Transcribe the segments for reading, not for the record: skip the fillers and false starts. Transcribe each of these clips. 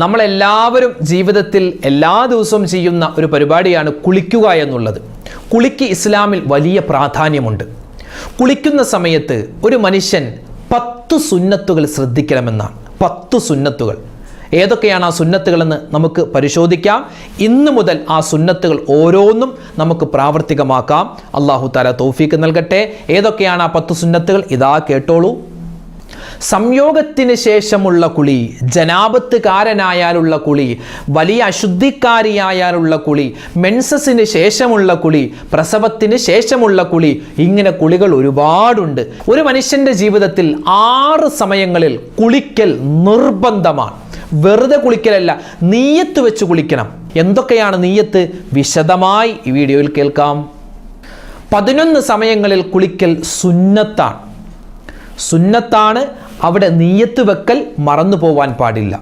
നമ്മളെല്ലാവരും ജീവിതത്തിൽ എല്ലാ ദിവസവും ചെയ്യുന്ന ഒരു പരിപാടിയാണ് കുളിക്കുക എന്നുള്ളത്. കുളിക്ക് ഇസ്ലാമിൽ വലിയ പ്രാധാന്യമുണ്ട്. കുളിക്കുന്ന സമയത്ത് ഒരു മനുഷ്യൻ 10 സുന്നത്തുകൾ ശ്രദ്ധിക്കണമെന്നാണ്. 10 സുന്നത്തുകൾ. ഏതൊക്കെയാണ് ആ സുന്നത്തുകളെന്ന് നമുക്ക് പരിശോധിക്കാം. ഇന്ന് മുതൽ ആ സുന്നത്തുകൾ ഓരോന്നും നമുക്ക് പ്രാവർത്തികമാക്കാം. അല്ലാഹു തആല തൗഫീഖ് നൽകട്ടെ. ഏതൊക്കെയാണ് ആ 10 സുന്നത്തുകൾ? ഇതാ കേട്ടോളൂ. സംയോഗത്തിന് ശേഷമുള്ള കുളി, ജനാപത്തുകാരനായാലുള്ള കുളി, വലിയ അശുദ്ധിക്കാരിയായാലുള്ള കുളി, മെൻസസിന് ശേഷമുള്ള കുളി, പ്രസവത്തിന് ശേഷമുള്ള കുളി, ഇങ്ങനെ കുളികൾ ഒരുപാടുണ്ട്. ഒരു മനുഷ്യൻ്റെ ജീവിതത്തിൽ 6 സമയങ്ങളിൽ കുളിക്കൽ നിർബന്ധമാണ്. വെറുതെ കുളിക്കലല്ല, നീയത്ത് വെച്ച് കുളിക്കണം. എന്തൊക്കെയാണ് നീയത്ത്? വിശദമായി ഈ വീഡിയോയിൽ കേൾക്കാം. 11 സമയങ്ങളിൽ കുളിക്കൽ സുന്നത്താണ്. സുന്നത്താണ്. അവിടെ നീയത്ത് വെക്കൽ മറന്നു പോവാൻ പാടില്ല.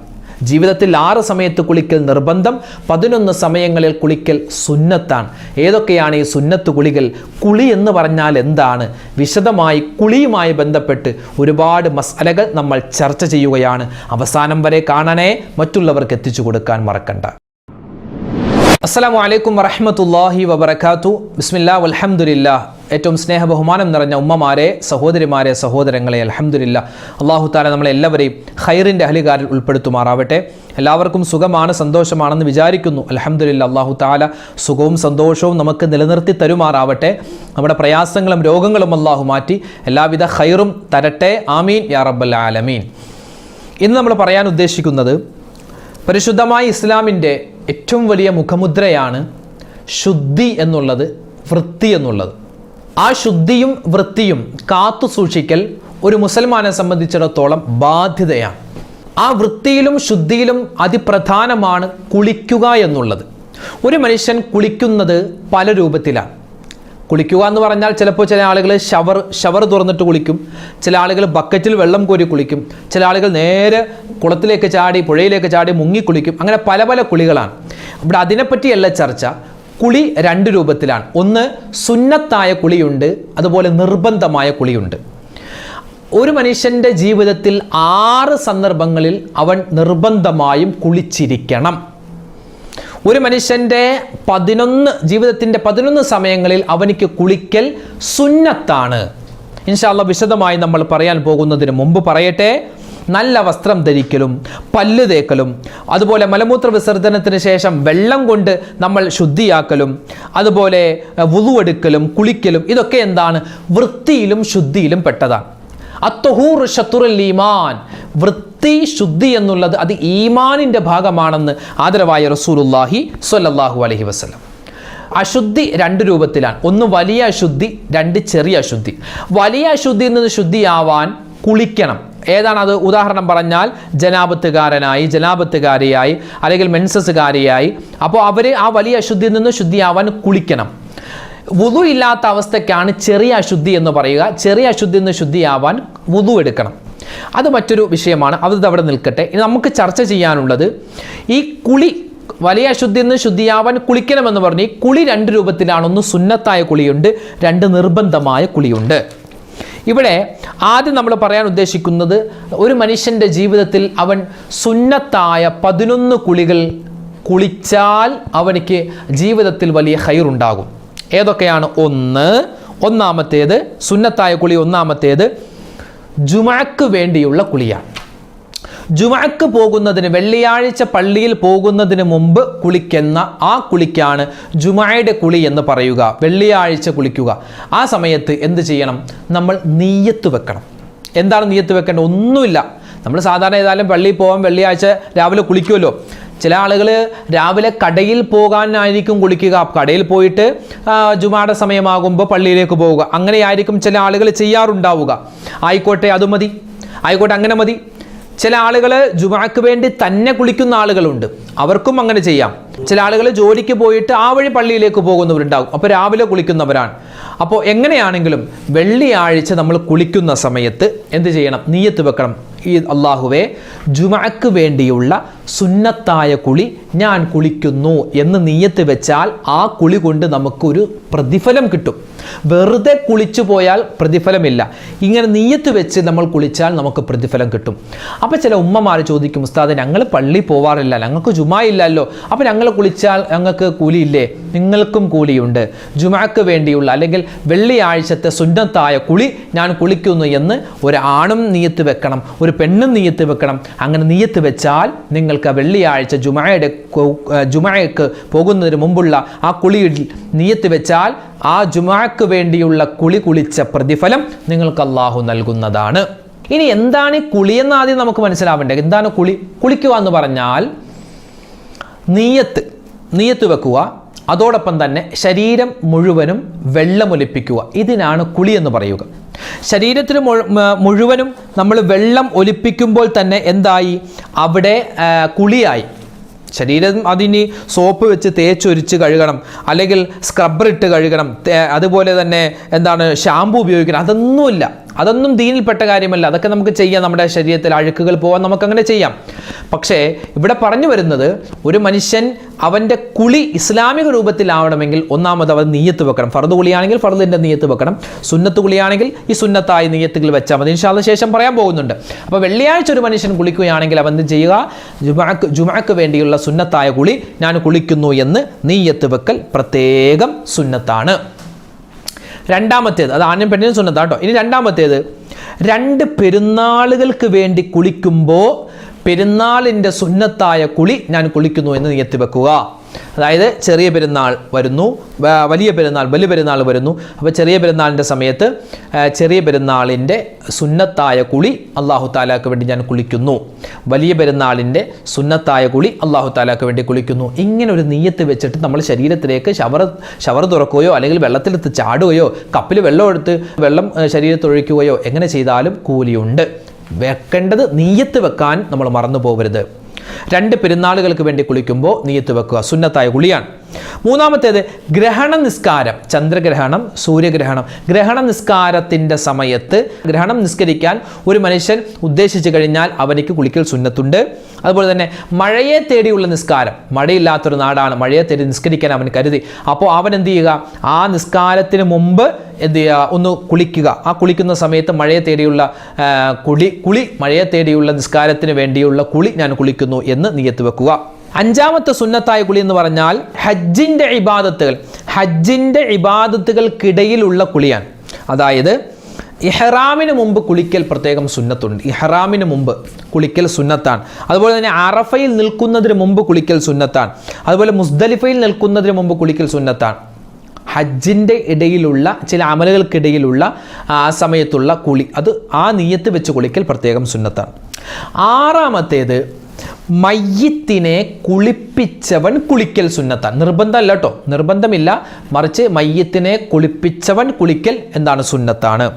ജീവിതത്തിൽ 6 സമയത്ത് കുളിക്കൽ നിർബന്ധം, 11 സമയങ്ങളിൽ കുളിക്കൽ സുന്നത്താണ്. ഏതൊക്കെയാണ് ഈ സുന്നത്ത് കുളികൾ? കുളി എന്ന് പറഞ്ഞാൽ എന്താണ്? വിശദമായി കുളിയുമായി ബന്ധപ്പെട്ട് ഒരുപാട് മസ്അലകൾ നമ്മൾ ചർച്ച ചെയ്യുകയാണ്. അവസാനം വരെ കാണണേ, മറ്റുള്ളവർക്ക് എത്തിച്ചു കൊടുക്കാൻ മറക്കണ്ട. അസ്സലാമു അലൈക്കും വറഹ്മത്തുള്ളാഹി വബറകാതുഹു. ബിസ്മില്ലാഹി വൽഹംദുലില്ലാഹ്. ഏറ്റവും സ്നേഹ ബഹുമാനം നിറഞ്ഞ ഉമ്മമാരെ, സഹോദരിമാരെ, സഹോദരങ്ങളെ, അൽഹംദുലില്ലാഹ്, അല്ലാഹു തആല നമ്മളെല്ലാവരെയും ഖൈറിൻ്റെ അഹ്ലുകാരിൽ ഉൾപ്പെടുത്തുമാറാവട്ടെ. എല്ലാവർക്കും സുഖമാണ്, സന്തോഷമാണെന്ന് വിചാരിക്കുന്നു. അൽഹംദുലില്ലാഹ്, അല്ലാഹു തആല സുഖവും സന്തോഷവും നമുക്ക് നിലനിർത്തി തരുമാറാവട്ടെ. നമ്മുടെ പ്രയാസങ്ങളും രോഗങ്ങളും അല്ലാഹു മാറ്റി എല്ലാവിധ ഖൈറും തരട്ടെ. ആമീൻ യാ റബ്ബൽ ആലമീൻ. ഇന്ന് നമ്മൾ പറയാൻ ഉദ്ദേശിക്കുന്നത് പരിശുദ്ധമായ ഇസ്ലാമിൻ്റെ ഏറ്റവും വലിയ മുഖമുദ്രയാണ് ശുദ്ധി എന്നുള്ളത്, വൃത്തി എന്നുള്ളത്. ആ ശുദ്ധിയും വൃത്തിയും കാത്തു സൂക്ഷിക്കൽ ഒരു മുസൽമാനെ സംബന്ധിച്ചിടത്തോളം ബാധ്യതയാണ്. ആ വൃത്തിയിലും ശുദ്ധിയിലും അതിപ്രധാനമാണ് കുളിക്കുക എന്നുള്ളത്. ഒരു മനുഷ്യൻ കുളിക്കുന്നത് പല രൂപത്തിലാണ്. കുളിക്കുക എന്ന് പറഞ്ഞാൽ ചിലപ്പോൾ ചില ആളുകൾ ഷവർ തുറന്നിട്ട് കുളിക്കും, ചില ആളുകൾ ബക്കറ്റിൽ വെള്ളം കോരി കുളിക്കും, ചില ആളുകൾ നേരെ കുളത്തിലേക്ക് ചാടി പുഴയിലേക്ക് ചാടി മുങ്ങി കുളിക്കും. അങ്ങനെ പല പല കുളികളാണ്. ഇവിടെ അതിനെപ്പറ്റിയല്ല ചർച്ച. കുളി 2 രൂപത്തിലാണ്. ഒന്ന് സുന്നത്തായ കുളിയുണ്ട്, അതുപോലെ നിർബന്ധമായ കുളിയുണ്ട്. ഒരു മനുഷ്യൻ്റെ ജീവിതത്തിൽ 6 സന്ദർഭങ്ങളിൽ അവൻ നിർബന്ധമായും കുളിച്ചിരിക്കണം. ഒരു മനുഷ്യൻ്റെ ജീവിതത്തിൻ്റെ 11 സമയങ്ങളിൽ അവനിക്ക് കുളിക്കൽ സുന്നത്താണ്. ഇൻഷാ അല്ലാഹ് വിശദമായി നമ്മൾ പറയാൻ പോകുന്നതിന് മുമ്പ് പറയട്ടെ, നല്ല വസ്ത്രം ധരിക്കലും പല്ല് തേക്കലും അതുപോലെ മലമൂത്ര വിസർജനത്തിന് ശേഷം വെള്ളം കൊണ്ട് നമ്മൾ ശുദ്ധിയാക്കലും അതുപോലെ വുളു എടുക്കലും കുളിക്കലും ഇതൊക്കെ എന്താണ്? വൃത്തിയിലും ശുദ്ധിയിലും പെട്ടതാണ്. അത്തഹൂർ ഷത്തുറുൽ ഈമാൻ. വൃത്തി ശുദ്ധി എന്നുള്ളത് അത് ഈമാനിൻ്റെ ഭാഗമാണെന്ന് ആദരവായ റസൂലുള്ളാഹി സ്വല്ലല്ലാഹു അലൈഹി വസല്ലം. അശുദ്ധി 2 രൂപത്തിലാണ്. ഒന്ന് വലിയ അശുദ്ധി, 2 ചെറിയ അശുദ്ധി. വലിയ അശുദ്ധിയിൽ നിന്ന് ശുദ്ധിയാവാൻ കുളിക്കണം. ഏതാണത്? ഉദാഹരണം പറഞ്ഞാൽ ജനാപത്തുകാരിയായി അല്ലെങ്കിൽ മെൻസസുകാരിയായി. അപ്പോൾ അവർ ആ വലിയ അശുദ്ധിയിൽ നിന്ന് ശുദ്ധിയാവാൻ കുളിക്കണം. വുളു ഇല്ലാത്ത അവസ്ഥയ്ക്കാണ് ചെറിയ അശുദ്ധി എന്ന് പറയുക. ചെറിയ അശുദ്ധിയിൽ നിന്ന് ശുദ്ധിയാവാൻ വുളു എടുക്കണം. അത് മറ്റൊരു വിഷയമാണ്. അത് അവിടെ നിൽക്കട്ടെ. ഇനി നമുക്ക് ചർച്ച ചെയ്യാനുള്ളത് ഈ കുളി. വലിയ അശുദ്ധിയിൽ നിന്ന് ശുദ്ധിയാവാൻ കുളിക്കണമെന്ന് പറഞ്ഞ് ഈ കുളി 2 രൂപത്തിലാണ്. ഒന്ന് സുന്നത്തായ കുളിയുണ്ട്, 2 നിർബന്ധമായ കുളിയുണ്ട്. ഇവിടെ ആദ്യം നമ്മൾ പറയാൻ ഉദ്ദേശിക്കുന്നത് ഒരു മനുഷ്യൻ്റെ ജീവിതത്തിൽ അവൻ സുന്നത്തായ 11 കുളികൾ കുളിച്ചാൽ അവനിക്ക് ജീവിതത്തിൽ വലിയ ഖൈറുണ്ടാകും. ഏതൊക്കെയാണ്? ഒന്നാമത്തേത് സുന്നത്തായ കുളി. ഒന്നാമത്തേത് ജുമഅക്ക് വേണ്ടിയുള്ള കുളിയാണ്. ജുമഅക്ക് പോകുന്നതിന്, വെള്ളിയാഴ്ച പള്ളിയിൽ പോകുന്നതിന് മുമ്പ് കുളിക്കുന്ന ആ കുളിക്കാണ് ജുമഅയുടെ കുളി എന്ന് പറയുക. വെള്ളിയാഴ്ച കുളിക്കുക. ആ സമയത്ത് എന്ത് ചെയ്യണം? നമ്മൾ നീയത്ത് വെക്കണം. എന്താണ് നീയത്ത് വെക്കേണ്ടത്? ഒന്നുമില്ല. നമ്മൾ സാധാരണ ഏതായാലും പള്ളിയിൽ പോകാൻ വെള്ളിയാഴ്ച രാവിലെ കുളിക്കുമല്ലോ. ചില ആളുകൾ രാവിലെ കടയിൽ പോകാനായിരിക്കും കുളിക്കുക. കടയിൽ പോയിട്ട് ജുമായുടെ സമയമാകുമ്പോൾ പള്ളിയിലേക്ക് പോവുക. അങ്ങനെയായിരിക്കും ചില ആളുകൾ ചെയ്യാറുണ്ടാവുക. ആയിക്കോട്ടെ, അത് മതി. ആയിക്കോട്ടെ, അങ്ങനെ മതി. ചില ആളുകൾ ജുമഅക്ക് വേണ്ടി തന്നെ കുളിക്കുന്ന ആളുകളുണ്ട്. അവർക്കും അങ്ങനെ ചെയ്യാം. ചില ആളുകൾ ജോലിക്ക് പോയിട്ട് ആ വഴി പള്ളിയിലേക്ക് പോകുന്നവരുണ്ടാകും. അപ്പോൾ രാവിലെ കുളിക്കുന്നവരാണ്. അപ്പോൾ എങ്ങനെയാണെങ്കിലും വെള്ളിയാഴ്ച നമ്മൾ കുളിക്കുന്ന സമയത്ത് എന്ത് ചെയ്യണം? നീയത്ത് വെക്കണം. ഈ അല്ലാഹുവേ, ജുമഅക്ക് വേണ്ടിയുള്ള സുന്നത്തായ കുളി ഞാൻ കുളിക്കുന്നു എന്ന് നിയ്യത്ത് വെച്ചാൽ ആ കുളി കൊണ്ട് നമുക്കൊരു പ്രതിഫലം കിട്ടും. വെറുതെ കുളിച്ചു പോയാൽ പ്രതിഫലമില്ല. ഇങ്ങനെ നിയ്യത്ത് വെച്ച് നമ്മൾ കുളിച്ചാൽ നമുക്ക് പ്രതിഫലം കിട്ടും. അപ്പോൾ ചില ഉമ്മമാർ ചോദിക്കും, ഉസ്താദ് ഞങ്ങൾ പള്ളി പോവാറില്ല, ഞങ്ങൾക്ക് ജുമാ ഇല്ലല്ലോ, അപ്പോൾ ഞങ്ങൾ കുളിച്ചാൽ ഞങ്ങൾക്ക് കൂലിയില്ലേ? നിങ്ങൾക്കും കൂലിയുണ്ട്. ജുമാക്ക് വേണ്ടിയുള്ള അല്ലെങ്കിൽ വെള്ളിയാഴ്ചത്തെ സുന്നത്തായ കുളി ഞാൻ കുളിക്കുന്നു എന്ന് ഒരു ആണും നിയ്യത്ത് വെക്കണം, ഒരു പെണ്ണും നിയ്യത്ത് വെക്കണം. അങ്ങനെ നിയ്യത്ത് വെച്ചാൽ നിങ്ങൾക്ക് വെള്ളിയാഴ്ച ജുമാക്ക് പോകുന്നതിന് മുമ്പുള്ള ആ കുളിയിൽ നിയ്യത്ത് വെച്ചാൽ ആ ജുമാക്ക് വേണ്ടിയുള്ള കുളി കുളിച്ച പ്രതിഫലം നിങ്ങൾക്ക് അള്ളാഹു നൽകുന്നതാണ്. ഇനി എന്താണ് ഈ കുളി എന്ന് ആദ്യം നമുക്ക് മനസ്സിലാവേണ്ടത്. എന്താണ് കുളി? കുളിക്കുക എന്ന് പറഞ്ഞാൽ നിയ്യത്ത് വെക്കുക, അതോടൊപ്പം തന്നെ ശരീരം മുഴുവനും വെള്ളമൊലിപ്പിക്കുക. ഇതിനാണ് കുളി എന്ന് പറയുക. ശരീരത്തിൽ മുഴുവനും നമ്മൾ വെള്ളം ഒലിപ്പിക്കുമ്പോൾ തന്നെ എന്തായി? അവിടെ കുളിയായി. ശരീരം അതിന് സോപ്പ് വെച്ച് തേച്ചൊരിച്ച് കഴുകണം, അല്ലെങ്കിൽ സ്ക്രബ്ബർ ഇട്ട് കഴുകണം, അതുപോലെ തന്നെ ഷാമ്പു ഉപയോഗിക്കണം. അതൊന്നും ദീനിൽപ്പെട്ട കാര്യമല്ല. അതൊക്കെ നമുക്ക് ചെയ്യാം, നമ്മുടെ ശരീരത്തിൽ അഴുക്കുകൾ പോകാൻ നമുക്കങ്ങനെ ചെയ്യാം. പക്ഷേ ഇവിടെ പറഞ്ഞു വരുന്നത്, ഒരു മനുഷ്യൻ അവൻ്റെ കുളി ഇസ്ലാമിക രൂപത്തിലാവണമെങ്കിൽ ഒന്നാമത് അവൻ നിയ്യത്ത് വെക്കണം. ഫർദ് കുളിയാണെങ്കിൽ ഫർദിൻ്റെ നിയ്യത്ത് വെക്കണം, സുന്നത്ത് കുളിയാണെങ്കിൽ ഈ സുന്നത്തായ നിയ്യത്തുകൾ വെച്ചാൽ മതി. ഇൻഷാ അല്ലാഹ് ശേഷം പറയാൻ പോകുന്നുണ്ട്. അപ്പോൾ വെള്ളിയാഴ്ച ഒരു മനുഷ്യൻ കുളിക്കുകയാണെങ്കിൽ അവൻ ചെയ്യുക, ജുമാക്ക് വേണ്ടിയുള്ള സുന്നത്തായ കുളി ഞാൻ കുളിക്കുന്നു എന്ന് നിയ്യത്ത് വെക്കൽ പ്രത്യേകം സുന്നത്താണ്. രണ്ടാമത്തേത്, അത് ആണിനും പെണ്ണിനും സുന്നത്താട്ടോ. ഇനി രണ്ടാമത്തേത്, 2 പെരുന്നാളുകൾക്ക് വേണ്ടി കുളിക്കുമ്പോൾ പെരുന്നാളിൻ്റെ സുന്നത്തായ കുളി ഞാൻ കുളിക്കുന്നു എന്ന് നിയ്യത്ത് വെക്കുക. അതായത് ചെറിയ പെരുന്നാൾ വരുന്നു, വലിയ പെരുന്നാൾ വരുന്നു. അപ്പോൾ ചെറിയ പെരുന്നാളിൻ്റെ സമയത്ത് ചെറിയ പെരുന്നാളിൻ്റെ സുന്നത്തായ കുളി അല്ലാഹു തആലക്ക് വേണ്ടി ഞാൻ കുളിക്കുന്നു, വലിയ പെരുന്നാളിൻ്റെ സുന്നത്തായ കുളി അല്ലാഹു തആലക്ക് വേണ്ടി കുളിക്കുന്നു. ഇങ്ങനെ ഒരു നിയ്യത്ത് വെച്ചിട്ട് നമ്മൾ ശരീരത്തിലേക്ക് ഷവർ തുറക്കുകയോ അല്ലെങ്കിൽ വെള്ളത്തിലെടുത്ത് ചാടുകയോ കപ്പിൽ വെള്ളം ശരീരത്തൊഴിക്കുകയോ എങ്ങനെ ചെയ്താലും കൂലിയുണ്ട്. വെക്കേണ്ടത് നിയ്യത്ത് വെക്കാൻ നമ്മൾ മറന്നു പോകരുത്. 2 പെരുന്നാളുകൾക്ക് വേണ്ടി കുളിക്കുമ്പോൾ നിയ്യത്ത് വെക്കുക, സുന്നത്തായ കുളിയാണ്. മൂന്നാമത്തേത്, ഗ്രഹണ നിസ്കാരം, ചന്ദ്രഗ്രഹണം, സൂര്യഗ്രഹണം, ഗ്രഹണ നിസ്കാരത്തിൻ്റെ സമയത്ത് ഗ്രഹണം നിസ്കരിക്കാൻ ഒരു മനുഷ്യൻ ഉദ്ദേശിച്ചു കഴിഞ്ഞാൽ അവനിക്ക് കുളിക്കൽ സുന്നത്തുണ്ട്. അതുപോലെ തന്നെ മഴയെ തേടിയുള്ള നിസ്കാരം, മഴയില്ലാത്തൊരു നാടാണ്, മഴയെ തേടി നിസ്കരിക്കാൻ അവൻ കരുതി, അപ്പോൾ അവൻ എന്ത് ചെയ്യുക? ആ നിസ്കാരത്തിന് മുമ്പ് എന്ത് ചെയ്യുക? ഒന്ന് കുളിക്കുക. ആ കുളിക്കുന്ന സമയത്ത് മഴയെ തേടിയുള്ള മഴയെ തേടിയുള്ള നിസ്കാരത്തിന് വേണ്ടിയുള്ള കുളി ഞാൻ കുളിക്കുന്നു എന്ന് നിയ്യത്ത് വെക്കുക. 5ാമത്തെ സുന്നത്തായ കുളി എന്ന് പറഞ്ഞാൽ ഹജ്ജിൻ്റെ ഇബാദത്തുകൾക്കിടയിലുള്ള കുളിയാണ്. അതായത് ഇഹ്റാമിന് മുമ്പ് കുളിക്കൽ പ്രത്യേകം സുന്നത്തുണ്ട്. ഇഹ്റാമിന് മുമ്പ് കുളിക്കൽ സുന്നത്താണ്. അതുപോലെ തന്നെ അറഫയിൽ നിൽക്കുന്നതിന് മുമ്പ് കുളിക്കൽ സുന്നത്താണ്. അതുപോലെ മുസ്ദലിഫയിൽ നിൽക്കുന്നതിന് മുമ്പ് കുളിക്കൽ സുന്നത്താണ്. ഹജ്ജിൻ്റെ ഇടയിലുള്ള ചില അമലുകൾക്കിടയിലുള്ള ആ സമയത്തുള്ള കുളി, അത് ആ നിയ്യത്ത് വെച്ച് കുളിക്കൽ പ്രത്യേകം സുന്നത്താണ്. 6ാമത്തേത്, മയ്യിത്തിനെ കുളിപ്പിച്ചവൻ കുളിക്കൽ സുന്നത്താണ്. നിർബന്ധമല്ല കേട്ടോ, നിർബന്ധമില്ല, മറിച്ച് മയ്യിത്തിനെ കുളിപ്പിച്ചവൻ കുളിക്കൽ സുന്നത്താണ്.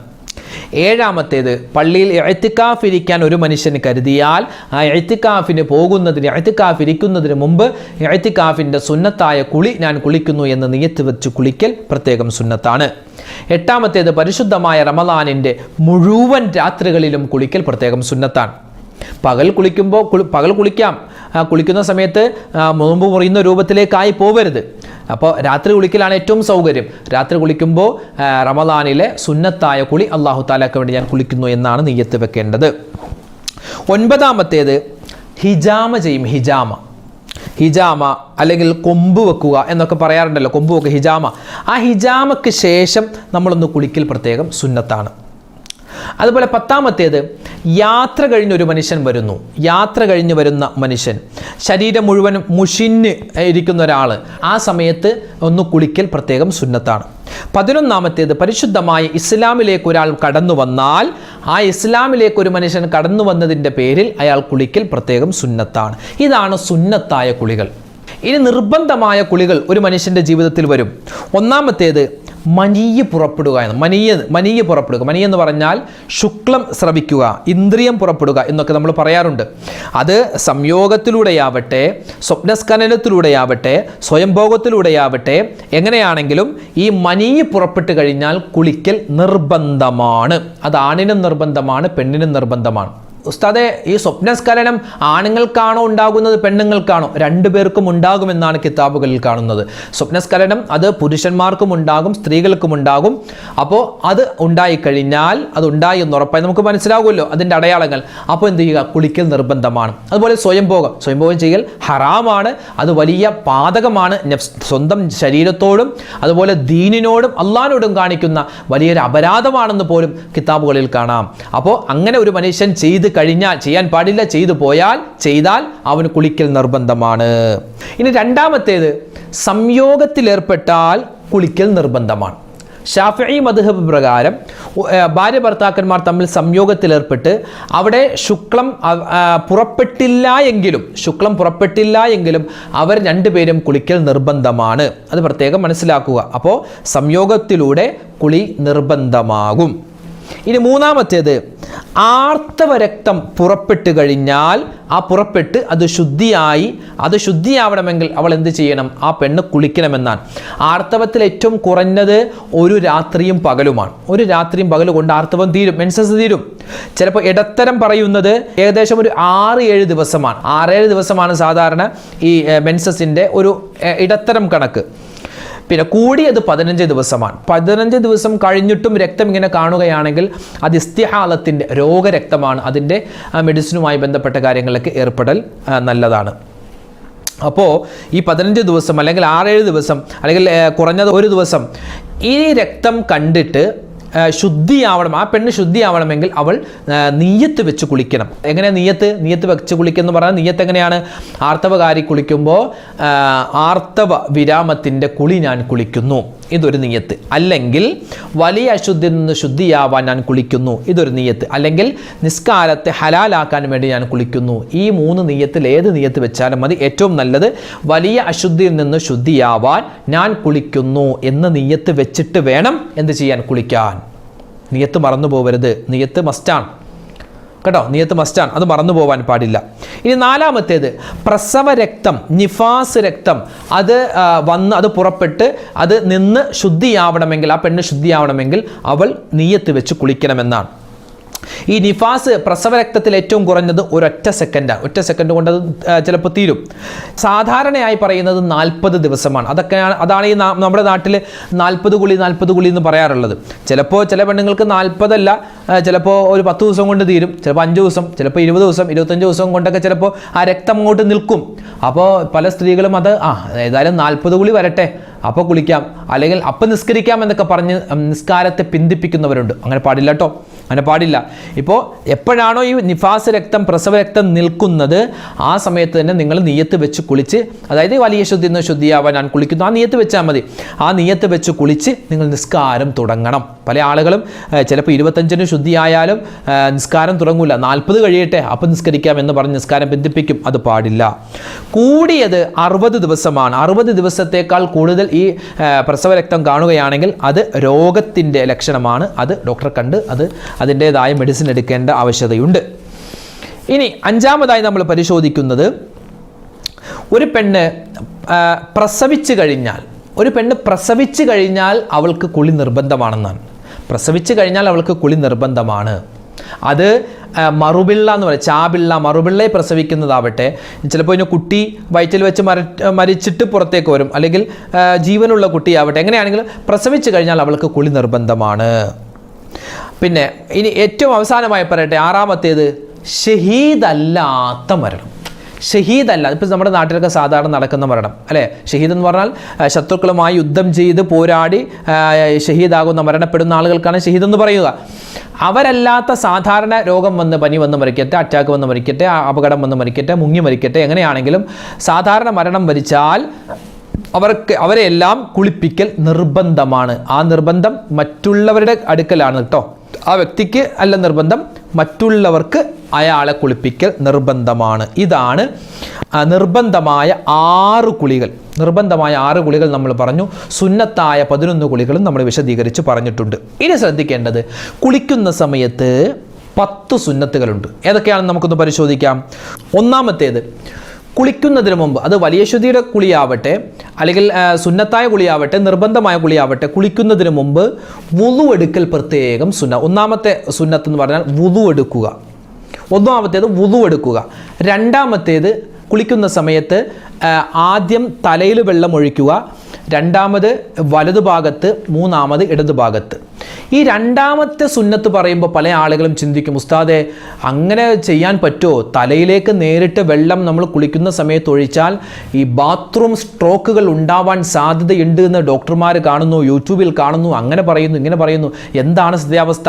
7ാമത്തേത്, പള്ളിയിൽ ഇഅ്തികാഫ് ഇരിക്കാൻ ഒരു മനുഷ്യന് കരുതിയാൽ ആ ഇഅ്തികാഫ് ഇരിക്കുന്നതിന് മുമ്പ് ഇഅ്തികാഫിൻ്റെ സുന്നത്തായ കുളി ഞാൻ കുളിക്കുന്നു എന്ന് നിയ്യത്ത് വെച്ച് കുളിക്കൽ പ്രത്യേകം സുന്നത്താണ്. 8ാമത്തേത്, പരിശുദ്ധമായ റമളാനിൻ്റെ മുഴുവൻ രാത്രികളിലും കുളിക്കൽ പ്രത്യേകം സുന്നത്താണ്. പകൽ കുളിക്കാം, കുളിക്കുന്ന സമയത്ത് നോമ്പ് മുറിയുന്ന രൂപത്തിലേക്കായി പോകരുത്. അപ്പോൾ രാത്രി കുളിക്കലാണ് ഏറ്റവും സൗകര്യം. രാത്രി കുളിക്കുമ്പോൾ റമളാനിലെ സുന്നത്തായ കുളി അല്ലാഹു തആലക്ക് വേണ്ടി ഞാൻ കുളിക്കുന്നു എന്നാണ് നിയ്യത്ത് വെക്കേണ്ടത്. 9ാമത്തേത്, ഹിജാമ ചെയ്യും. ഹിജാമ അല്ലെങ്കിൽ കൊമ്പ് വെക്കുക എന്നൊക്കെ പറയാറുണ്ടല്ലോ, കൊമ്പ് വെക്കുക, ഹിജാമ. ആ ഹിജാമയ്ക്ക് ശേഷം നമ്മളൊന്ന് കുളിക്കൽ പ്രത്യേകം സുന്നത്താണ്. അതുപോലെ 10ാമത്തേത്, യാത്ര കഴിഞ്ഞൊരു മനുഷ്യൻ വരുന്നു. യാത്ര കഴിഞ്ഞ് വരുന്ന മനുഷ്യൻ, ശരീരം മുഴുവനും മുഷിഞ്ഞ് ഇരിക്കുന്ന ഒരാൾ, ആ സമയത്ത് ഒന്ന് കുളിക്കൽ പ്രത്യേകം സുന്നത്താണ്. 11ാമത്തേത്, പരിശുദ്ധമായ ഇസ്ലാമിലേക്ക് ഒരാൾ കടന്നു വന്നാൽ ആ ഇസ്ലാമിലേക്ക് ഒരു മനുഷ്യൻ കടന്നു വന്നതിൻ്റെ പേരിൽ അയാൾ കുളിക്കൽ പ്രത്യേകം സുന്നത്താണ്. ഇതാണ് സുന്നത്തായ കുളികൾ. ഇനി നിർബന്ധമായ കുളികൾ ഒരു മനുഷ്യൻ്റെ ജീവിതത്തിൽ വരും. 1ാമത്തേത്, മനീയ് പുറപ്പെടുക എന്ന്. മനീയ് പുറപ്പെടുക, മനീയ് എന്ന് പറഞ്ഞാൽ ശുക്ലം സ്രവിക്കുക, ഇന്ദ്രിയം പുറപ്പെടുക എന്നൊക്കെ നമ്മൾ പറയാറുണ്ട്. അത് സംയോഗത്തിലൂടെയാവട്ടെ, സ്വപ്നസ്ഖലനത്തിലൂടെയാവട്ടെ, സ്വയംഭോഗത്തിലൂടെയാവട്ടെ, എങ്ങനെയാണെങ്കിലും ഈ മനീയ് പുറപ്പെട്ട് കഴിഞ്ഞാൽ കുളിക്കൽ നിർബന്ധമാണ്. അത് ആണിനും നിർബന്ധമാണ്, പെണ്ണിനും നിർബന്ധമാണ്. ഉസ്താദെ, ഈ സ്വപ്നസ്ഖലനം ആണുങ്ങൾക്കാണോ ഉണ്ടാകുന്നത് പെണ്ണുങ്ങൾക്കാണോ? രണ്ടുപേർക്കും ഉണ്ടാകുമെന്നാണ് കിതാബുകളിൽ കാണുന്നത്. സ്വപ്നസ്ഖലനം അത് പുരുഷന്മാർക്കും ഉണ്ടാകും സ്ത്രീകൾക്കും ഉണ്ടാകും. അപ്പോൾ അത് ഉണ്ടായിക്കഴിഞ്ഞാൽ, അത് ഉണ്ടായി എന്ന് ഉറപ്പായി നമുക്ക് മനസ്സിലാകുമല്ലോ അതിൻ്റെ അടയാളങ്ങൾ. അപ്പോൾ എന്ത് ചെയ്യുക? കുളിക്കൽ നിർബന്ധമാണ്. അതുപോലെ സ്വയംഭോഗം ചെയ്യൽ ഹറാമാണ്. അത് വലിയ പാതകമാണ്. സ്വന്തം ശരീരത്തോടും അതുപോലെ ദീനിനോടും അള്ളാഹിനോടും കാണിക്കുന്ന വലിയൊരു അപരാധമാണെന്ന് പോലും കിതാബുകളിൽ കാണാം. അപ്പോൾ അങ്ങനെ ഒരു മനുഷ്യൻ കഴിഞ്ഞാൽ, ചെയ്യാൻ പാടില്ല, ചെയ്താൽ അവന് കുളിക്കൽ നിർബന്ധമാണ്. ഇനി രണ്ടാമത്തേത്, സംയോഗത്തിലേർപ്പെട്ടാൽ കുളിക്കൽ നിർബന്ധമാണ്. ഷാഫിഈ മദ്ഹബ് പ്രകാരം ഭാര്യ ഭർത്താക്കന്മാർ തമ്മിൽ സംയോഗത്തിലേർപ്പെട്ട് അവിടെ ശുക്ലം പുറപ്പെട്ടില്ല എങ്കിലും അവർ രണ്ടുപേരും കുളിക്കൽ നിർബന്ധമാണ്. അത് പ്രത്യേകം മനസ്സിലാക്കുക. അപ്പോൾ സംയോഗത്തിലൂടെ കുളി നിർബന്ധമാകും. ഇനി മൂന്നാമത്തേത്, ആർത്തവ രക്തം പുറപ്പെട്ടു കഴിഞ്ഞാൽ അത് ശുദ്ധിയാവണമെങ്കിൽ അവൾ എന്ത് ചെയ്യണം? ആ പെണ്ണ് കുളിക്കണമെന്നാണ്. ആർത്തവത്തിൽ ഏറ്റവും കുറഞ്ഞത് ഒരു രാത്രിയും പകലുമാണ്. ഒരു രാത്രിയും പകലും കൊണ്ട് ആർത്തവം തീരും, മെൻസസ് തീരും. ചിലപ്പോൾ ഇടത്തരം പറയുന്നത് ഏകദേശം ഒരു 6-7 ദിവസമാണ്. 6-7 ദിവസമാണ് സാധാരണ ഈ മെൻസസിൻ്റെ ഒരു ഇടത്തരം കണക്ക്. പിന്നെ കൂടിയത് 15 ദിവസമാണ്. 15 ദിവസം കഴിഞ്ഞിട്ടും രക്തം ഇങ്ങനെ കാണുകയാണെങ്കിൽ അത് ഇസ്തിഹാലത്തിൻ്റെ രോഗരക്തമാണ്. അതിൻ്റെ മെഡിസിനുമായി ബന്ധപ്പെട്ട കാര്യങ്ങളിലൊക്കെ ഏർപ്പെടൽ നല്ലതാണ്. അപ്പോൾ ഈ 15 ദിവസം അല്ലെങ്കിൽ 6-7 ദിവസം അല്ലെങ്കിൽ കുറഞ്ഞത് ഒരു ദിവസം ഈ രക്തം കണ്ടിട്ട് ശുദ്ധിയാവണം, ആ പെണ്ണ് ശുദ്ധിയാവണമെങ്കിൽ അവൾ നിയ്യത്ത് വെച്ച് കുളിക്കണം. എങ്ങനെ നിയ്യത്ത് വെച്ച് കുളിക്കുന്നു പറഞ്ഞാൽ, നിയ്യത്ത് എങ്ങനെയാണ്? ആർത്തവകാരി കുളിക്കുമ്പോൾ ആർത്തവ വിരാമത്തിൻ്റെ കുളി ഞാൻ കുളിക്കുന്നു, ഇതൊരു നിയ്യത്ത്. അല്ലെങ്കിൽ വലിയ അശുദ്ധിയിൽ നിന്ന് ശുദ്ധിയാവാൻ ഞാൻ കുളിക്കുന്നു, ഇതൊരു നിയ്യത്ത്. അല്ലെങ്കിൽ നിസ്കാരത്തെ ഹലാലാക്കാൻ വേണ്ടി ഞാൻ കുളിക്കുന്നു. ഈ 3 നിയ്യത്തിൽ ഏത് നിയ്യത്ത് വെച്ചാലും മതി. ഏറ്റവും നല്ലത് വലിയ അശുദ്ധിയിൽ നിന്ന് ശുദ്ധിയാവാൻ ഞാൻ കുളിക്കുന്നു എന്ന് നിയ്യത്ത് വെച്ചിട്ട് വേണം എന്ത് ചെയ്യാൻ? കുളിക്കാൻ. നിയ്യത്ത് മറന്നു പോകരുത്. നിയ്യത്ത് മസ്റ്റാണ് കേട്ടോ, നിയ്യത്ത് മസ്റ്റാണ്, അത് മറന്നു പോകാൻ പാടില്ല. ഇനി നാലാമത്തേത്, പ്രസവ രക്തം, നിഫാസ് രക്തം അത് പുറപ്പെട്ട് അത് നിന്ന് ശുദ്ധിയാവണമെങ്കിൽ, ആ പെണ്ണ് ശുദ്ധിയാവണമെങ്കിൽ അവൾ നിയ്യത്ത് വെച്ച് കുളിക്കണമെന്നാണ്. ഈ നിഫാസ് പ്രസവരക്തത്തിൽ ഏറ്റവും കുറഞ്ഞത് ഒരൊറ്റ സെക്കൻഡാണ്. ഒറ്റ സെക്കൻഡ് കൊണ്ട് അത് ചിലപ്പോൾ തീരും. സാധാരണയായി പറയുന്നത് 40 ദിവസമാണ്. അതാണ് ഈ നമ്മുടെ നാട്ടിൽ 40 കുളി എന്ന് പറയാറുള്ളത്. ചിലപ്പോൾ ചില പെണ്ണുങ്ങൾക്ക് 40 അല്ല, ചിലപ്പോൾ ഒരു 10 ദിവസം കൊണ്ട് തീരും, ചിലപ്പോൾ 5 ദിവസം, ചിലപ്പോൾ 20 ദിവസം 25 ദിവസം കൊണ്ടൊക്കെ ചിലപ്പോൾ ആ രക്തം അങ്ങോട്ട് നിൽക്കും. അപ്പോൾ പല സ്ത്രീകളും അത് ഏതായാലും 40 കുളി വരട്ടെ അപ്പോൾ കുളിക്കാം, അല്ലെങ്കിൽ അപ്പം നിസ്കരിക്കാം എന്നൊക്കെ പറഞ്ഞ് നിസ്കാരത്തെ പിന്തിപ്പിക്കുന്നവരുണ്ട്. അങ്ങനെ പാടില്ല കേട്ടോ, അങ്ങനെ പാടില്ല. ഇപ്പോൾ എപ്പോഴാണോ ഈ നിഫാസ് രക്തം, പ്രസവ രക്തം നിൽക്കുന്നത് ആ സമയത്ത് തന്നെ നിങ്ങൾ നിയ്യത്ത് വെച്ച് കുളിച്ച്, അതായത് വലിയ ശുദ്ധി നിന്ന് ശുദ്ധിയാവാൻ ഞാൻ കുളിക്കുന്നു, ആ നിയ്യത്ത് വെച്ചാൽ മതി. ആ നിയ്യത്ത് വെച്ച് കുളിച്ച് നിങ്ങൾ നിസ്കാരം തുടങ്ങണം. പല ആളുകളും ചിലപ്പോൾ 25-ന് ശുദ്ധിയായാലും നിസ്കാരം തുടങ്ങൂല, 40 കഴിയട്ടെ അപ്പം നിസ്കരിക്കാം എന്ന് പറഞ്ഞ് നിസ്കാരം ബന്ധിപ്പിക്കും. അത് പാടില്ല. കൂടിയത് 60 ദിവസമാണ്. 60 ദിവസത്തേക്കാൾ കൂടുതൽ ഈ പ്രസവരക്തം കാണുകയാണെങ്കിൽ അത് രോഗത്തിൻ്റെ ലക്ഷണമാണ്. അത് ഡോക്ടറെ കണ്ട് അതിൻ്റേതായ മെഡിസിൻ എടുക്കേണ്ട ആവശ്യകതയുണ്ട്. ഇനി അഞ്ചാമതായി നമ്മൾ പരിശോധിക്കുന്നത്, ഒരു പെണ്ണ് പ്രസവിച്ചു കഴിഞ്ഞാൽ അവൾക്ക് കുളി നിർബന്ധമാണെന്നാണ്. പ്രസവിച്ചു കഴിഞ്ഞാൽ അവൾക്ക് കുളി നിർബന്ധമാണ്. അത് മറുപിള്ള എന്ന് പറയും, ചാപിള്ള, മറുപിള്ളയെ പ്രസവിക്കുന്നതാവട്ടെ, ചിലപ്പോൾ ഇതിന് കുട്ടി വയറ്റിൽ വെച്ച് മരിച്ചിട്ട് പുറത്തേക്ക് വരും, അല്ലെങ്കിൽ ജീവനുള്ള കുട്ടിയാവട്ടെ, എങ്ങനെയാണെങ്കിലും പ്രസവിച്ചു കഴിഞ്ഞാൽ അവൾക്ക് കുളി നിർബന്ധമാണ്. പിന്നെ ഇനി ഏറ്റവും അവസാനമായി പറയട്ടെ, ആറാമത്തേത്, ഷഹീദല്ലാത്ത മരണം. ഷഹീദല്ല, ഇപ്പം നമ്മുടെ നാട്ടിലൊക്കെ സാധാരണ നടക്കുന്ന മരണം അല്ലേ. ഷഹീദ് എന്ന് പറഞ്ഞാൽ ശത്രുക്കളുമായി യുദ്ധം ചെയ്ത് പോരാടി ഷഹീദാകുന്ന, മരണപ്പെടുന്ന ആളുകൾക്കാണ് ഷഹീദ് എന്ന് പറയുക. അവരല്ലാത്ത സാധാരണ രോഗം വന്ന്, പനി വന്ന് മരിക്കട്ടെ, അറ്റാക്ക് വന്ന് മരിക്കട്ടെ, അപകടം വന്ന് മരിക്കട്ടെ, മുങ്ങി മരിക്കട്ടെ, എങ്ങനെയാണെങ്കിലും സാധാരണ മരണം വരിച്ചാൽ അവരെല്ലാം കുളിപ്പിക്കൽ നിർബന്ധമാണ്. ആ നിർബന്ധം മറ്റുള്ളവരുടെ അടുക്കലാണ് കേട്ടോ, ആ വ്യക്തിക്ക് അല്ല നിർബന്ധം, മറ്റുള്ളവർക്ക് അയാളെ കുളിപ്പിക്കൽ നിർബന്ധമാണ്. ഇതാണ് നിർബന്ധമായ 6 കുളികൾ. നിർബന്ധമായ 6 കുളികൾ നമ്മൾ പറഞ്ഞു. സുന്നത്തായ 11 കുളികളും നമ്മൾ വിശദീകരിച്ച് പറഞ്ഞിട്ടുണ്ട്. ഇനി ശ്രദ്ധിക്കേണ്ടത്, കുളിക്കുന്ന സമയത്ത് 10 സുന്നത്തുകളുണ്ട്. ഏതൊക്കെയാണെന്ന് നമുക്കൊന്ന് പരിശോധിക്കാം. ഒന്നാമത്തേത്, കുളിക്കുന്നതിന് മുമ്പ്, അത് വലിയ ശുദ്ധിയുടെ കുളിയാവട്ടെ അല്ലെങ്കിൽ സുന്നത്തായ കുളിയാവട്ടെ നിർബന്ധമായ കുളിയാവട്ടെ, കുളിക്കുന്നതിന് മുമ്പ് വുളു എടുക്കൽ പ്രത്യേകം സുന്ന. ഒന്നാമത്തെ സുന്നത്ത് എന്ന് പറഞ്ഞാൽ വുളു എടുക്കുക. ഒന്നാമത്തേത് വുളു എടുക്കുക. രണ്ടാമത്തേത് കുളിക്കുന്ന സമയത്ത് ആദ്യം തലയിൽ വെള്ളം ഒഴിക്കുക, രണ്ടാമത് വലതുഭാഗത്ത്, മൂന്നാമത് ഇടതുഭാഗത്ത്. ഈ രണ്ടാമത്തെ സുന്നത്ത് പറയുമ്പോൾ പല ആളുകളും ചിന്തിക്കും, ഉസ്താദെ അങ്ങനെ ചെയ്യാൻ പറ്റുമോ? തലയിലേക്ക് നേരിട്ട് വെള്ളം നമ്മൾ കുളിക്കുന്ന സമയത്ത് ഒഴിച്ചാൽ ഈ ബാത്റൂം സ്ട്രോക്കുകൾ ഉണ്ടാവാൻ സാധ്യതയുണ്ട് എന്ന് ഡോക്ടർമാർ കാണുന്നു, യൂട്യൂബിൽ കാണുന്നു, അങ്ങനെ പറയുന്നു, ഇങ്ങനെ പറയുന്നു. എന്താണ് സത്യാവസ്ഥ?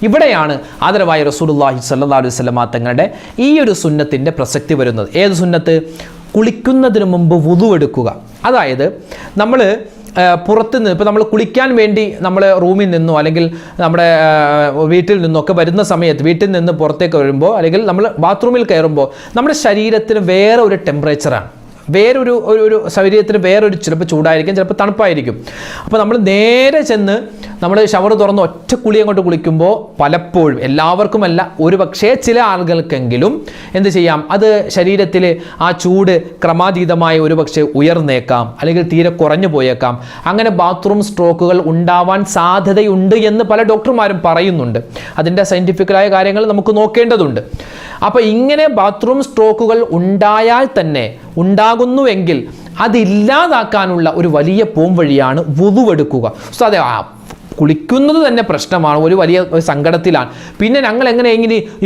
ഇവിടെയാണ് ആദരവായ റസൂലുള്ളാഹി സ്വല്ലല്ലാഹു അലൈഹി വസല്ലമ തങ്ങളുടെ ഈ ഒരു സുന്നത്തിൻ്റെ പ്രസക്തി വരുന്നത്. ഏത് സുന്നത്ത്? കുളിക്കുന്നതിന് മുമ്പ് വുളു എടുക്കുക. അതായത് നമ്മൾ പുറത്തുനിന്ന് ഇപ്പോൾ നമ്മൾ കുളിക്കാൻ വേണ്ടി നമ്മൾ റൂമിൽ നിന്നോ അല്ലെങ്കിൽ നമ്മുടെ വീട്ടിൽ നിന്നൊക്കെ വരുന്ന സമയത്ത്, വീട്ടിൽ നിന്ന് പുറത്തേക്ക് വരുമ്പോൾ അല്ലെങ്കിൽ നമ്മൾ ബാത്റൂമിൽ കയറുമ്പോൾ നമ്മുടെ ശരീരത്തിന് വേറെ ഒരു ടെമ്പറേച്ചറാണ്, വേറൊരു ഒരു ശരീരത്തിന് വേറൊരു, ചിലപ്പോൾ ചൂടായിരിക്കും, ചിലപ്പോൾ തണുപ്പായിരിക്കും. അപ്പോൾ നമ്മൾ നേരെ ചെന്ന് നമ്മൾ ഷവർ തുറന്ന് ഒറ്റ കുളി അങ്ങോട്ട് കുളിക്കുമ്പോൾ പലപ്പോഴും, എല്ലാവർക്കുമല്ല, ഒരു പക്ഷേ ചില ആളുകൾക്കെങ്കിലും എന്ത് ചെയ്യാം, അത് ശരീരത്തിൽ ആ ചൂട് ക്രമാതീതമായി ഒരു പക്ഷേ ഉയർന്നേക്കാം, അല്ലെങ്കിൽ തീരെ കുറഞ്ഞു പോയേക്കാം. അങ്ങനെ ബാത്റൂം സ്ട്രോക്കുകൾ ഉണ്ടാവാൻ സാധ്യതയുണ്ട് എന്ന് പല ഡോക്ടർമാരും പറയുന്നുണ്ട്. അതിൻ്റെ സയൻറ്റിഫിക്കലായ കാര്യങ്ങൾ നമുക്ക് നോക്കേണ്ടതുണ്ട്. അപ്പോൾ ഇങ്ങനെ ബാത്റൂം സ്ട്രോക്കുകൾ ഉണ്ടായാൽ തന്നെ, ഉണ്ടാകുന്നുവെങ്കിൽ അതില്ലാതാക്കാനുള്ള ഒരു വലിയ പോംവഴിയാണ് വുളു എടുക്കുക. സോ അതെ, കുളിക്കുന്നത് തന്നെ പ്രശ്നമാണ്, ഒരു വലിയ സങ്കടത്തിലാണ്. പിന്നെ ഞങ്ങൾ എങ്ങനെ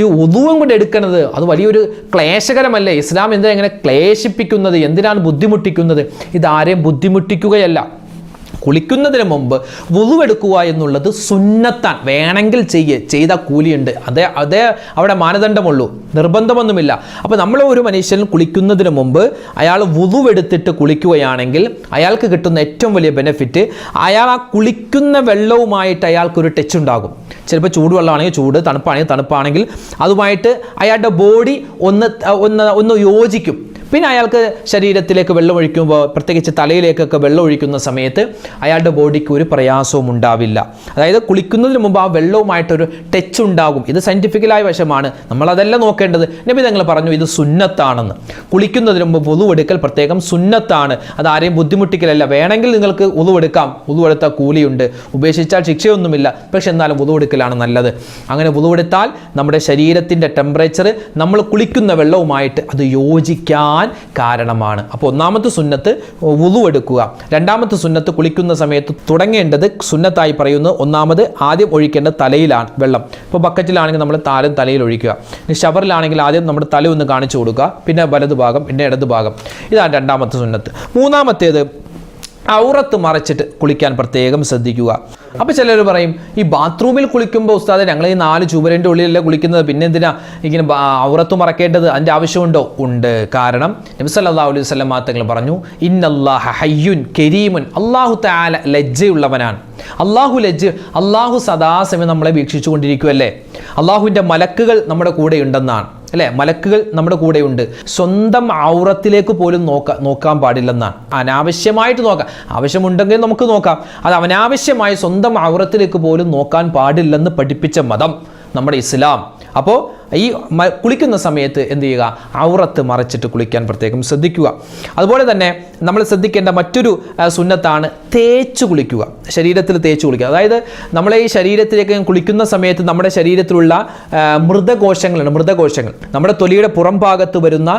ഈ വുളുവും കൊണ്ട് എടുക്കുന്നത്? അത് വലിയൊരു ക്ലേശകരമല്ലേ? ഇസ്ലാം എന്തിനാ എങ്ങനെ ക്ലേശിപ്പിക്കുന്നത്? എന്തിനാണ് ബുദ്ധിമുട്ടിക്കുന്നത്? ഇതാരെയും ബുദ്ധിമുട്ടിക്കുകയല്ല. കുളിക്കുന്നതിന് മുമ്പ് വുളു എടുക്കുക എന്നുള്ളത് സുന്നത്താണ്. വേണമെങ്കിൽ ചെയ്ത കൂലിയുണ്ട്, അതേ അവിടെ മാനദണ്ഡമുള്ളൂ, നിർബന്ധമൊന്നുമില്ല. അപ്പോൾ നമ്മൾ ഒരു മനുഷ്യൻ കുളിക്കുന്നതിന് മുമ്പ് അയാൾ വുളു എടുത്തിട്ട് കുളിക്കുകയാണെങ്കിൽ അയാൾക്ക് കിട്ടുന്ന ഏറ്റവും വലിയ ബെനിഫിറ്റ്, അയാൾ ആ കുളിക്കുന്ന വെള്ളവുമായിട്ട് അയാൾക്കൊരു ടച്ച് ഉണ്ടാകും. ചിലപ്പോൾ ചൂടുവെള്ളമാണെങ്കിൽ ചൂട്, തണുപ്പാണെങ്കിൽ അതുമായിട്ട് അയാളുടെ ബോഡി ഒന്ന് യോജിക്കും. പിന്നെ അയാൾക്ക് ശരീരത്തിലേക്ക് വെള്ളം ഒഴിക്കുമ്പോൾ, പ്രത്യേകിച്ച് തലയിലേക്കൊക്കെ വെള്ളം ഒഴിക്കുന്ന സമയത്ത് അയാളുടെ ബോഡിക്ക് ഒരു പ്രയാസവും ഉണ്ടാവില്ല. അതായത് കുളിക്കുന്നതിന് മുമ്പ് ആ വെള്ളവുമായിട്ടൊരു ടച്ച് ഉണ്ടാകും. ഇത് സയൻറ്റിഫിക്കലായ വശമാണ്, നമ്മളതല്ല നോക്കേണ്ടത്. നബി തങ്ങൾ പറഞ്ഞു ഇത് സുന്നത്താണെന്ന്. കുളിക്കുന്നതിന് മുമ്പ് വുളു എടുക്കൽ പ്രത്യേകം സുന്നത്താണ്, അത് ആരെയും ബുദ്ധിമുട്ടിക്കലല്ല. വേണമെങ്കിൽ നിങ്ങൾക്ക് വുളു എടുക്കാം, വുളു എടുത്താൽ കൂലിയുണ്ട്, ഉപേക്ഷിച്ചാൽ ശിക്ഷയൊന്നുമില്ല. പക്ഷെ എന്നാലും വുളു എടുക്കലാണ് നല്ലത്. അങ്ങനെ വുളു എടുത്താൽ നമ്മുടെ ശരീരത്തിൻ്റെ ടെമ്പറേച്ചർ നമ്മൾ കുളിക്കുന്ന വെള്ളവുമായിട്ട് അത് യോജിക്കാൻ കാരണമാണ്. അപ്പോൾ ഒന്നാമത്തെ സുന്നത്ത് വുളു എടുക്കുക. രണ്ടാമത്തെ സുന്നത്ത് കുളിക്കുന്ന സമയത്ത് തുടങ്ങേണ്ടത് സുന്നത്തായി പറയുന്നത്, ഒന്നാമത് ആദ്യം ഒഴിക്കേണ്ടത് തലയിലാണ് വെള്ളം. ഇപ്പോൾ ബക്കറ്റിലാണെങ്കിൽ നമ്മൾ തലയിൽ ഒഴിക്കുക. ഷവറിലാണെങ്കിൽ ആദ്യം നമ്മുടെ തല ഒന്ന് കാണിച്ചു കൊടുക്കുക, പിന്നെ വലതു ഭാഗം, പിന്നെ ഇടതു ഭാഗം. ഇതാണ് രണ്ടാമത്തെ സുന്നത്ത്. മൂന്നാമത്തേത് ഔറത്ത് മറച്ചിട്ട് കുളിക്കാൻ പ്രത്യേകം ശ്രദ്ധിക്കുക. അപ്പോൾ ചിലർ പറയും, ഈ ബാത്റൂമിൽ കുളിക്കുമ്പോൾ ഉസ്താദെ ഞങ്ങൾ ഈ 4 ചുവരിൻ്റെ ഉള്ളിലല്ലേ കുളിക്കുന്നത്, പിന്നെ എന്തിനാ ഇങ്ങനെ ഔറത്ത് മറക്കേണ്ടത്? അതിൻ്റെ ആവശ്യമുണ്ടോ? ഉണ്ട്. കാരണം നബി സല്ലല്ലാഹു അലൈഹി വസല്ലം തങ്ങൾ പറഞ്ഞു, ഇന്നല്ലാഹ ഹയ്യുൻ കരീമുൻ, അല്ലാഹു തആല ലജ്ജയുള്ളവനാണ്. അല്ലാഹു സദാസമയം നമ്മളെ വീക്ഷിച്ചു കൊണ്ടിരിക്കുമല്ലേ. അല്ലാഹുവിൻ്റെ മലക്കുകൾ നമ്മുടെ കൂടെ ഉണ്ടെന്നാണ്, അല്ലേ? മലക്കുകൾ നമ്മുടെ കൂടെയുണ്ട്. സ്വന്തം ഔറത്തിലേക്ക് പോലും നോക്കാൻ പാടില്ലെന്നാണ്. അനാവശ്യമായിട്ട് നോക്കാം, ആവശ്യമുണ്ടെങ്കിൽ നമുക്ക് നോക്കാം. അത് അനാവശ്യമായി സ്വന്തം ഔറത്തിലേക്ക് പോലും നോക്കാൻ പാടില്ലെന്ന് പഠിപ്പിച്ച മതം നമ്മുടെ ഇസ്ലാം. അപ്പോൾ ഈ കുളിക്കുന്ന സമയത്ത് എന്ത് ചെയ്യുക? ഔറത്ത് മറച്ചിട്ട് കുളിക്കാൻ പ്രത്യേകം ശ്രദ്ധിക്കുക. അതുപോലെ തന്നെ നമ്മൾ ശ്രദ്ധിക്കേണ്ട മറ്റൊരു സുന്നത്താണ് തേച്ച് കുളിക്കുക, ശരീരത്തിൽ തേച്ച് കുളിക്കുക. അതായത് നമ്മളെ ഈ ശരീരത്തിലേക്ക് കുളിക്കുന്ന സമയത്ത് നമ്മുടെ ശരീരത്തിലുള്ള മൃതകോശങ്ങളുണ്ട്, മൃതകോശങ്ങൾ, നമ്മുടെ തൊലിയുടെ പുറം ഭാഗത്ത് വരുന്ന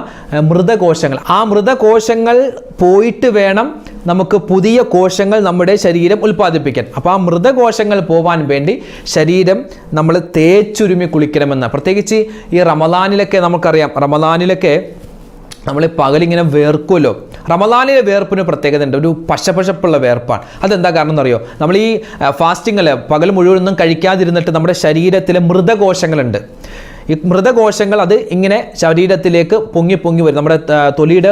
മൃതകോശങ്ങൾ, ആ മൃതകോശങ്ങൾ പോയിട്ട് വേണം നമുക്ക് പുതിയ കോശങ്ങൾ നമ്മുടെ ശരീരം ഉൽപ്പാദിപ്പിക്കാൻ. അപ്പോൾ ആ മൃതകോശങ്ങൾ പോവാൻ വേണ്ടി ശരീരം നമ്മൾ തേച്ചുരുമി കുളിക്കണമെന്ന്. പ്രത്യേകിച്ച് ഈ റമദാനിലൊക്കെ നമുക്കറിയാം, റമദാനിലൊക്കെ നമ്മൾ പകലിങ്ങനെ വേർക്കുമല്ലോ. റമദാനിലെ വേർപ്പിന് പ്രത്യേകത ഉണ്ട്, ഒരു പശപ്പശപ്പുള്ള വേർപ്പാണ്. അതെന്താ കാരണം എന്നറിയോ? നമ്മൾ ഈ ഫാസ്റ്റിങ്ങിൽ പകൽ മുഴുവനൊന്നും കഴിക്കാതിരുന്നിട്ട് നമ്മുടെ ശരീരത്തിലെ മൃതകോശങ്ങളുണ്ട്. ഈ മൃതകോശങ്ങൾ അത് ഇങ്ങനെ ശരീരത്തിലേക്ക് പൊങ്ങി വരും, നമ്മുടെ തൊലിയുടെ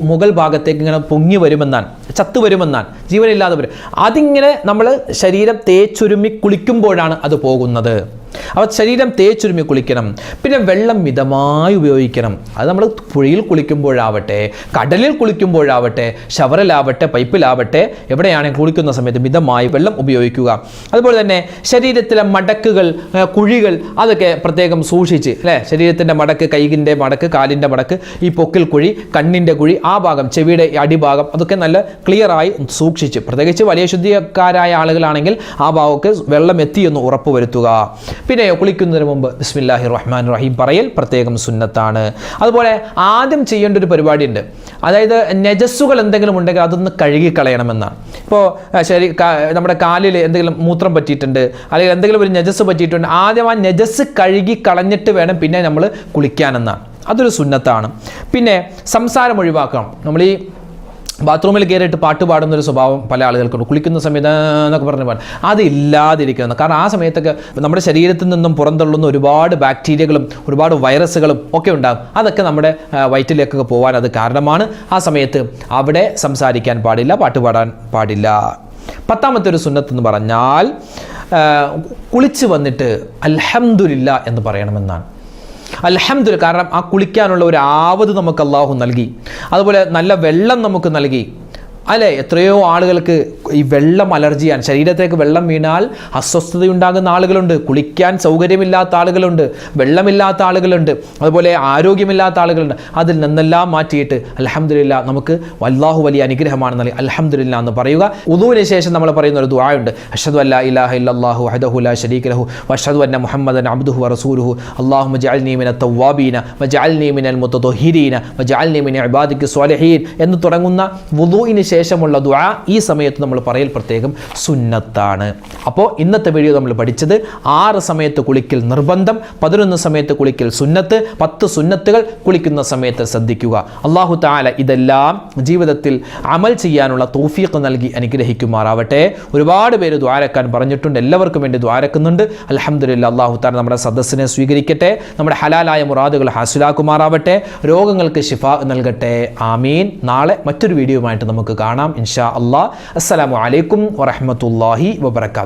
മുകൾ ഭാഗത്തേക്ക് ഇങ്ങനെ പൊങ്ങി വരുമെന്നാണ്, ചത്തു വരുമെന്നാണ്, ജീവനില്ലാതെ വരും. അതിങ്ങനെ നമ്മൾ ശരീരം തേച്ചുരുമി കുളിക്കുമ്പോഴാണ് അത് പോകുന്നത്. അപ്പോൾ ശരീരം തേച്ചുരുമി കുളിക്കണം. പിന്നെ വെള്ളം മിതമായി ഉപയോഗിക്കണം. അത് നമ്മൾ പുഴയിൽ കുളിക്കുമ്പോഴാവട്ടെ, കടലിൽ കുളിക്കുമ്പോഴാവട്ടെ, ഷവറിലാവട്ടെ, പൈപ്പിലാവട്ടെ, എവിടെയാണെങ്കിൽ കുളിക്കുന്ന സമയത്ത് മിതമായി വെള്ളം ഉപയോഗിക്കുക. അതുപോലെ തന്നെ ശരീരത്തിലെ മടക്കുകൾ, കുഴികൾ, അതൊക്കെ പ്രത്യേകം സൂക്ഷിച്ച്, അല്ലേ? ശരീരത്തിൻ്റെ മടക്ക്, കൈകിൻ്റെ മടക്ക്, കാലിൻ്റെ മടക്ക്, ഈ പൊക്കിൽ കുഴി, കണ്ണിൻ്റെ കുഴി, ആ ഭാഗം, ചെവിയുടെ അടിഭാഗം, അതൊക്കെ നല്ല ക്ലിയറായി സൂക്ഷിച്ച്, പ്രത്യേകിച്ച് വലിയ ശുദ്ധിക്കാരായ ആളുകളാണെങ്കിൽ ആ ഭാഗമൊക്കെ വെള്ളം എത്തിയെന്ന് ഉറപ്പ് വരുത്തുക. പിന്നെ കുളിക്കുന്നതിന് മുമ്പ് ബിസ്മില്ലാഹിർ റഹ്മാനിർ റഹീം പറയൽ പ്രത്യേകം സുന്നത്താണ്. അതുപോലെ ആദ്യം ചെയ്യേണ്ട ഒരു പരിപാടിയുണ്ട്, അതായത് നജസ്സുകൾ എന്തെങ്കിലും ഉണ്ടെങ്കിൽ അതൊന്ന് കഴുകിക്കളയണമെന്നാണ്. ഇപ്പോൾ നമ്മുടെ കാലിൽ എന്തെങ്കിലും മൂത്രം പറ്റിയിട്ടുണ്ട്, അല്ലെങ്കിൽ എന്തെങ്കിലും ഒരു നജസ് പറ്റിയിട്ടുണ്ട്, ആദ്യം ആ നജസ് കഴുകി കളഞ്ഞിട്ട് വേണം പിന്നെ നമ്മൾ കുളിക്കാനെന്നാണ്. അതൊരു സുന്നത്താണ്. പിന്നെ സംസാരം ഒഴിവാക്കണം. നമ്മൾ ഈ ബാത്റൂമിൽ കയറിയിട്ട് പാട്ട് പാടുന്നൊരു സ്വഭാവം പല ആളുകൾക്കുണ്ട്. കുളിക്കുന്ന സമയത്ത് എന്നൊക്കെ പറഞ്ഞ പാട്ട് അത് ഇല്ലാതിരിക്കുന്നത്. കാരണം ആ സമയത്തൊക്കെ നമ്മുടെ ശരീരത്തിൽ നിന്നും പുറന്തള്ളുന്ന ഒരുപാട് ബാക്ടീരിയകളും ഒരുപാട് വൈറസുകളും ഒക്കെ ഉണ്ടാകും. അതൊക്കെ നമ്മുടെ വയറ്റിലേക്കൊക്കെ പോകാൻ അത് കാരണമാണ്. ആ സമയത്ത് അവിടെ സംസാരിക്കാൻ പാടില്ല, പാട്ട് പാടാൻ പാടില്ല. 10ാമത്തെ ഒരു സുന്നത്ത് എന്ന് പറഞ്ഞാൽ കുളിച്ച് വന്നിട്ട് അൽഹംദുലില്ലാ എന്ന് പറയണമെന്നാണ്. അൽഹംദുലില്ലാ, കാരണം ആ കുളിക്കാനുള്ള ഒരു ആവത് നമുക്ക് അല്ലാഹു നൽകി, അതുപോലെ നല്ല വെള്ളം നമുക്ക് നൽകി അല്ലേ. എത്രയോ ആളുകൾക്ക് ഈ വെള്ളം അലർജിയാണ്, ശരീരത്തേക്ക് വെള്ളം വീണാൽ അസ്വസ്ഥതയുണ്ടാകുന്ന ആളുകളുണ്ട്, കുളിക്കാൻ സൗകര്യമില്ലാത്ത ആളുകളുണ്ട്, വെള്ളമില്ലാത്ത ആളുകളുണ്ട്, അതുപോലെ ആരോഗ്യമില്ലാത്ത ആളുകളുണ്ട്. അതിൽ നിന്നെല്ലാം മാറ്റിയിട്ട് അൽഹംദുലില്ലാ, നമുക്ക് അല്ലാഹു വലിയ അനുഗ്രഹമാണ് നൽകി അൽഹംദുലില്ലാ എന്ന് പറയുക. വുദൂഇന് ശേഷം നമ്മൾ പറയുന്ന ഒരു ദുആ ഉണ്ട്, അഷ്ഹദു അല്ലാ ഇലാഹ ഇല്ലല്ലാഹു വഹ്ദഹു ലാ ശരീക ലഹു വഅഷ്ഹദു അന്ന മുഹമ്മദൻ അബ്ദുഹു വറസൂലുഹു അല്ലാഹുമ്മ ജഅൽനി മിനത് തവ്വാബീന വജഅൽനി മിനൽ മുതതഹിരീന വജഅൽനി മിൻ ഇബാദിക സ്വാലിഹീൻ എന്ന് തുടങ്ങുന്ന വുദൂഇന് ശേഷമുള്ള ദുആ ഈ സമയത്ത് നമ്മൾ പറയൽ പ്രത്യേകം സുന്നത്താണ്. അപ്പോൾ ഇന്നത്തെ വീഡിയോ നമ്മൾ പഠിച്ചത് 6 സമയത്ത് കുളിക്കൽ നിർബന്ധം, 11 സമയത്ത് കുളിക്കൽ സുന്നത്ത്, 10 സുന്നത്തുകൾ കുളിക്കുന്ന സമയത്ത് ശ്രദ്ധിക്കുക. അല്ലാഹു തആല ഇതെല്ലാം ജീവിതത്തിൽ അമൽ ചെയ്യാനുള്ള തൗഫീഖ് നൽകി അനുഗ്രഹിക്കുമാറാവട്ടെ. ഒരുപാട് പേര് ദുആരക്കാൻ പറഞ്ഞിട്ടുണ്ട്, എല്ലാവർക്കും വേണ്ടി ദുആരക്കുന്നുണ്ട്. അൽഹംദുലില്ലാ, അല്ലാഹു തആല നമ്മുടെ സദസ്സിനെ സ്വീകരിക്കട്ടെ, നമ്മുടെ ഹലാലായ മുറാദുകൾ ഹാസിലാക്കുമാറാവട്ടെ, രോഗങ്ങൾക്ക് ശിഫാ നൽകട്ടെ. ആമീൻ. നാളെ മറ്റൊരു വീഡിയോയുമായിട്ട് നമുക്ക് കാണാം ഇൻഷാ അല്ലാഹ്. അസ്സലാമു അലൈക്കും വറഹ്മത്തുള്ളാഹി വബറകാതുഹു.